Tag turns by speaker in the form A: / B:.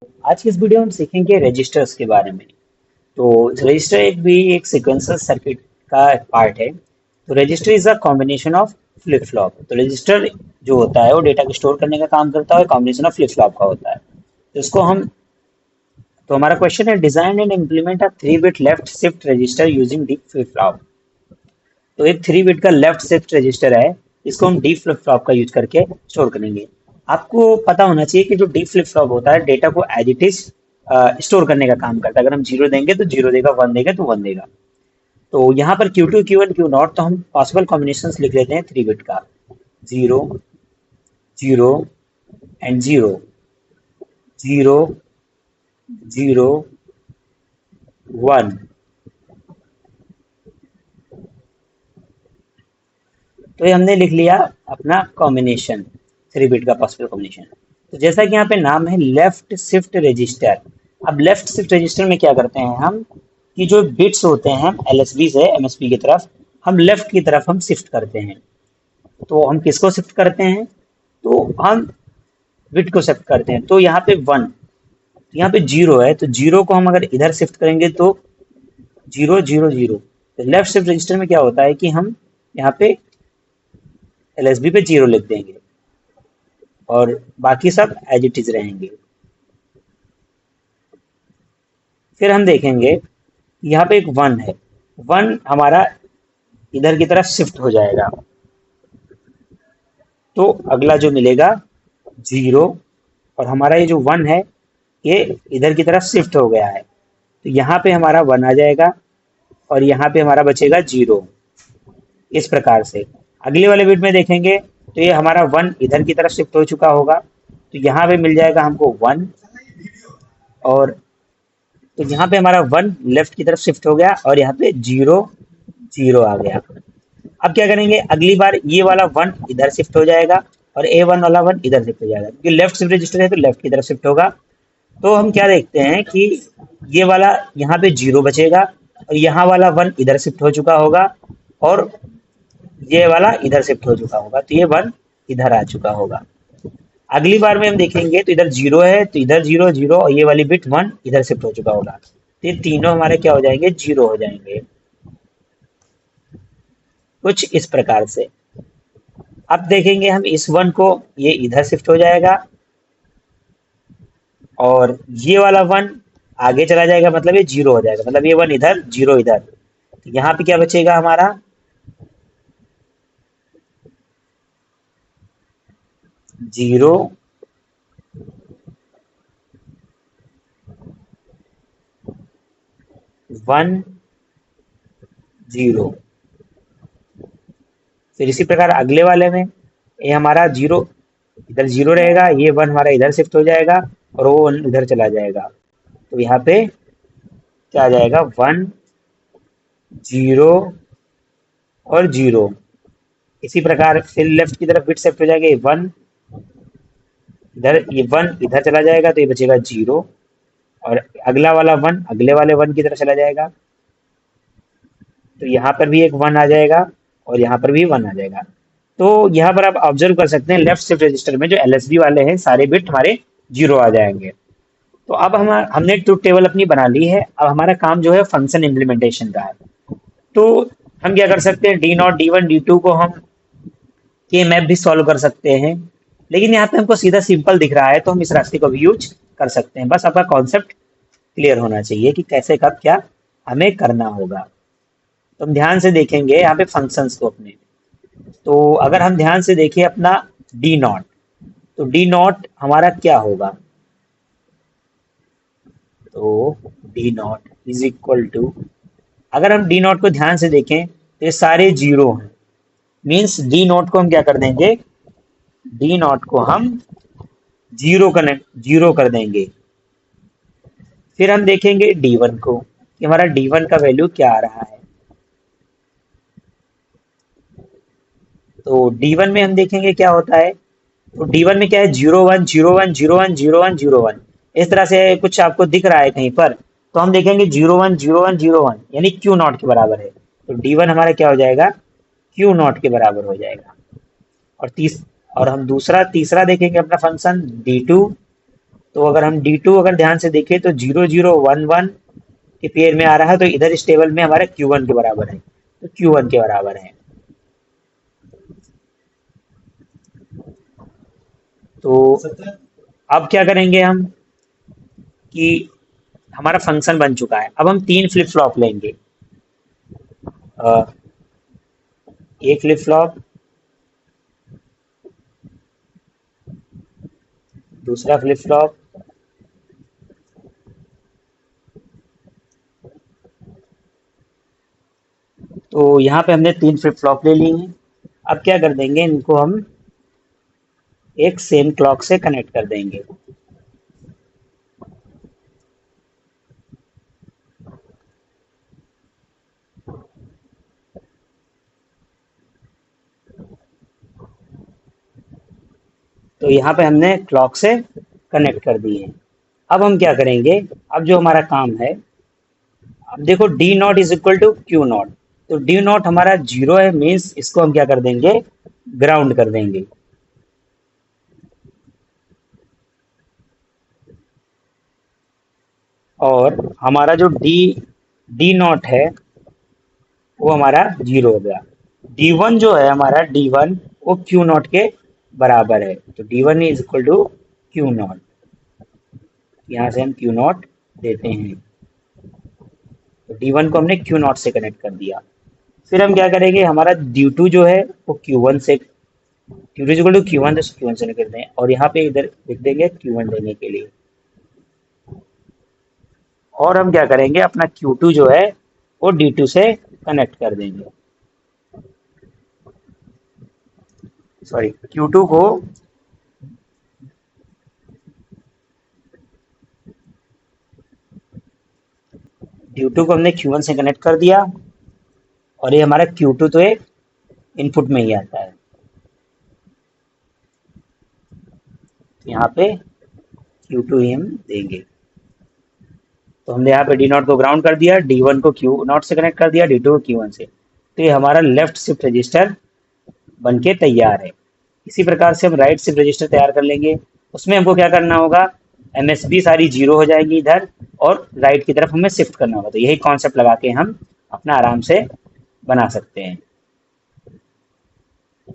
A: आज की इस वीडियो में हम सीखेंगे रजिस्टर्स के बारे में। तो रजिस्टर एक सीक्वेंसर सर्किट का पार्ट है। तो register is a combination of flip flop. तो रजिस्टर जो होता है वो डेटा को स्टोर करने का काम करता है और कॉम्बिनेशन ऑफ फ्लिप फ्लॉप का होता है। तो इसको हम तो हमारा क्वेश्चन है, design and implement a 3 bit left shift register using deep flip flop. तो एक 3 बिट का लेफ्ट शिफ्ट रजिस्टर है, इसको हम डीप फ्लिप फ्लॉप का यूज करके स्टोर करेंगे। आपको पता होना चाहिए कि जो डीप फ्लिप फ्लॉप होता है डेटा को एज इट इज स्टोर करने का काम करता है। अगर हम जीरो देंगे तो जीरो देगा, वन देगा तो वन देगा। तो यहाँ पर Q2 Q1 Q नॉट, तो हम पॉसिबल कॉम्बिनेशन लिख लेते हैं 3 बिट का। Zero, zero and zero, zero, zero, one. तो ये हमने लिख लिया अपना कॉम्बिनेशन, 3 बिट का पॉसिबल कॉम्बिनेशन। तो जैसा कि यहाँ पे नाम है लेफ्ट शिफ्ट रजिस्टर। अब लेफ्ट शिफ्ट रजिस्टर में क्या करते हैं हम, कि जो बिट्स होते हैं एलएसबी से एमएसबी की तरफ, हम लेफ्ट की तरफ हम शिफ्ट करते हैं। तो हम किसको शिफ्ट करते हैं, तो हम बिट को शिफ्ट करते हैं। तो यहाँ पे वन, तो यहाँ पे जीरो है, तो जीरो को हम अगर इधर शिफ्ट करेंगे तो जीरो जीरो जीरो। तो लेफ्ट शिफ्ट रजिस्टर में क्या होता है कि हम यहाँ पे एलएसबी पे जीरो लिख देंगे और बाकी सब एज इट इज रहेंगे। फिर हम देखेंगे यहाँ पे एक वन है, वन हमारा इधर की तरफ शिफ्ट हो जाएगा। तो अगला जो मिलेगा जीरो, और हमारा ये जो वन है ये इधर की तरफ शिफ्ट हो गया है। तो यहाँ पे हमारा वन आ जाएगा और यहाँ पे हमारा बचेगा जीरो। इस प्रकार से अगले वाले बिट में देखेंगे तो ये हमारा वन इधर की तरफ शिफ्ट हो चुका होगा। तो यहाँ पे मिल जाएगा हमको वन, और तो यहाँ पे हमारा वन लेफ्ट की तरफ शिफ्ट हो गया और यहाँ पे जीरो जीरो आ गया। अब क्या करेंगे, अगली बार ये वाला वन इधर शिफ्ट हो जाएगा और ए वन वाला वन इधर शिफ्ट हो जाएगा, क्योंकि लेफ्ट शिफ्ट रजिस्टर है तो लेफ्ट की तरफ शिफ्ट होगा। तो हम क्या देखते हैं कि ये वाला यहाँ पे जीरो बचेगा और यहाँ वाला वन इधर शिफ्ट हो चुका होगा और ये वाला इधर शिफ्ट हो चुका होगा, तो ये वन इधर आ चुका होगा। अगली बार में हम देखेंगे तो इधर जीरो है तो इधर जीरो जीरो और ये वाली बिट वन इधर शिफ्ट हो चुका होगा। तो ये तीनों हमारे क्या हो जाएंगे, जीरो हो जाएंगे। कुछ इस प्रकार से। अब देखेंगे हम इस वन को, ये इधर शिफ्ट हो जाएगा और ये वाला वन आगे चला जाएगा, मतलब ये जीरो हो जाएगा, मतलब ये वन इधर जीरो इधर। तो यहाँ पे क्या बचेगा हमारा, जीरो, वन, जीरो। फिर इसी प्रकार अगले वाले में ये हमारा जीरो इधर जीरो रहेगा, ये वन हमारा इधर शिफ्ट हो जाएगा और वो वन इधर चला जाएगा। तो यहाँ पे क्या आ जाएगा, वन, जीरो और जीरो। इसी प्रकार फिर लेफ्ट की तरफ बिट शिफ्ट हो जाएगा, ये वन इधर, ये वन इधर चला जाएगा तो ये बचेगा जीरो, और अगला वाला वन अगले वाले वन की तरफ चला जाएगा तो यहाँ पर भी एक वन आ जाएगा और यहाँ पर भी वन आ जाएगा। तो यहाँ पर आप ऑब्जर्व कर सकते हैं लेफ्ट शिफ्ट रजिस्टर में जो एलएसबी वाले हैं सारे बिट हमारे जीरो आ जाएंगे। तो अब हमने ट्रुथ टेबल अपनी बना ली है। अब हमारा काम जो है फंक्शन इम्प्लीमेंटेशन का है। तो हम क्या कर सकते हैं, D naught D one D two को हम के मैप भी सॉल्व कर सकते हैं, लेकिन यहाँ पे हमको सीधा सिंपल दिख रहा है तो हम इस रास्ते को भी यूज कर सकते हैं। बस आपका कॉन्सेप्ट क्लियर होना चाहिए कि कैसे कब क्या हमें करना होगा। तो हम ध्यान से देखेंगे यहाँ पे फंक्शंस को अपने। तो अगर हम ध्यान से देखें अपना डी नॉट, तो डी नॉट हमारा क्या होगा, तो D naught is equal to, अगर हम डी नॉट को ध्यान से देखें तो ये सारे जीरो हैं। मीन्स डी नॉट को हम क्या कर देंगे, डी नॉट को हम जीरो कर देंगे। फिर हम देखेंगे डी वन को कि हमारा डी वन का वैल्यू क्या आ रहा है। तो डी वन में हम देखेंगे क्या होता है। तो डी वन में क्या है, zero one zero one zero one zero one zero one, इस तरह से कुछ आपको दिख रहा है कहीं पर। तो हम देखेंगे zero one zero one zero one यानी क्यू नॉट के बराबर है। तो डी वन हमारा क्या हो जाएगा, क्यू नॉट के बराबर हो जाएगा। और हम तीसरा देखेंगे अपना फंक्शन डी टू। तो अगर हम D2 अगर ध्यान से देखें तो 0011 के पेयर में आ रहा है, तो इधर इस टेबल में हमारा Q1 के बराबर है, तो Q1 के बराबर है। तो अब क्या करेंगे हम कि हमारा फंक्शन बन चुका है। अब हम 3 फ्लिप फ्लॉप लेंगे। एक फ्लिप फ्लॉप, दूसरा फ्लिप फ्लॉप, तो यहाँ पे हमने 3 फ्लिप फ्लॉप ले ली हैं। अब क्या कर देंगे, इनको हम एक सेम क्लॉक से कनेक्ट कर देंगे। तो यहाँ पे हमने क्लॉक से कनेक्ट कर दिए हैं। अब हम क्या करेंगे, अब जो हमारा काम है, अब देखो D naught is equal to Q naught, तो डी नॉट हमारा 0 है, मीन्स इसको हम क्या कर देंगे, ग्राउंड कर देंगे। और हमारा जो डी डी नॉट है वो हमारा 0 हो गया। D1 जो है हमारा, D1 वो क्यू नॉट के बराबर है, तो D1 is equal to Q naught. यहाँ से हम क्यू नॉट देते हैं, तो D1 को हमने क्यू नॉट से कनेक्ट कर दिया। फिर हम क्या करेंगे, हमारा D2 जो है वो Q1 से, Q2 is equal to Q1, तो Q1 से कर दें, और यहाँ पे इधर लिख देंगे Q1 देने के लिए। और हम क्या करेंगे, अपना Q2 जो है वो D2 से कनेक्ट कर देंगे। सॉरी, Q2 को Q2 को हमने Q1 से कनेक्ट कर दिया, और ये हमारा Q2 तो एक इनपुट में ही आता है, यहाँ पे Q2 ही हम देंगे। तो हमने यहाँ पे डी नॉट को ग्राउंड कर दिया, D1 को क्यू नॉट से कनेक्ट कर दिया, D2 को Q1 से, तो ये हमारा लेफ्ट शिफ्ट रजिस्टर बनके तैयार है। इसी प्रकार से हम राइट शिफ्ट रजिस्टर तैयार कर लेंगे। उसमें हमको क्या करना होगा, MSB सारी 0 हो जाएगी इधर, और राइट की तरफ हमें शिफ्ट करना होगा। तो यही कॉन्सेप्ट लगा के हम अपना आराम से बना सकते हैं।